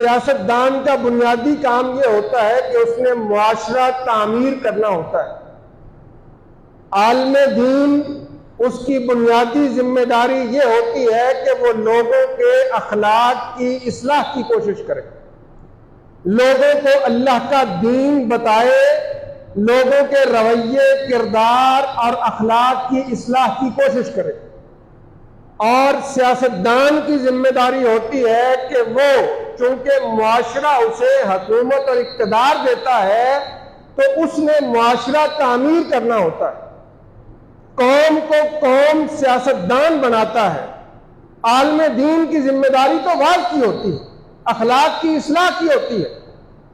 سیاست دان کا بنیادی کام یہ ہوتا ہے کہ اس نے معاشرہ تعمیر کرنا ہوتا ہے۔ عالم دین اس کی بنیادی ذمہ داری یہ ہوتی ہے کہ وہ لوگوں کے اخلاق کی اصلاح کی کوشش کرے، لوگوں کو اللہ کا دین بتائے، لوگوں کے رویے، کردار اور اخلاق کی اصلاح کی کوشش کرے۔ اور سیاستدان کی ذمہ داری ہوتی ہے کہ وہ چونکہ معاشرہ اسے حکومت اور اقتدار دیتا ہے تو اس نے معاشرہ تعمیر کرنا ہوتا ہے۔ قوم کو قوم سیاستدان بناتا ہے۔ عالم دین کی ذمہ داری تو واعظ کی ہوتی ہے، اخلاق کی اصلاح کی ہوتی ہے،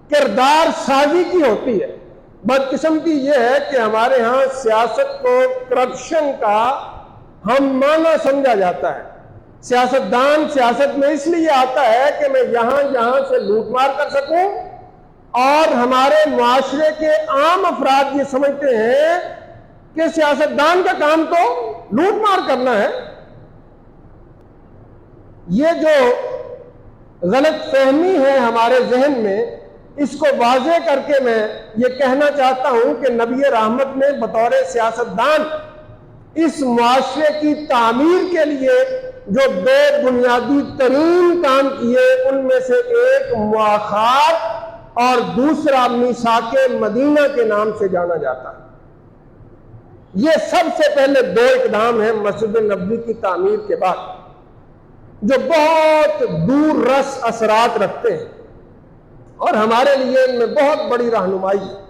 کردار سازی کی ہوتی ہے۔ بدقسمتی یہ ہے کہ ہمارے ہاں سیاست کو کرپشن کا ہم معنی سمجھا جاتا ہے۔ سیاستدان سیاست میں اس لیے آتا ہے کہ میں یہاں سے لوٹ مار کر سکوں، اور ہمارے معاشرے کے عام افراد یہ سمجھتے ہیں کہ سیاستدان کا کام تو لوٹ مار کرنا ہے۔ یہ جو غلط فہمی ہے ہمارے ذہن میں، اس کو واضح کر کے میں یہ کہنا چاہتا ہوں کہ نبی رحمت نے بطور سیاستدان اس معاشرے کی تعمیر کے لیے جو دو بنیادی ترین کام کیے، ان میں سے ایک مواخات اور دوسرا میثاق مدینہ کے نام سے جانا جاتا ہے۔ یہ سب سے پہلے دو اقدام ہیں مسجد نبوی کی تعمیر کے بعد، جو بہت دور رس اثرات رکھتے ہیں اور ہمارے لیے ان میں بہت بڑی رہنمائی ہے۔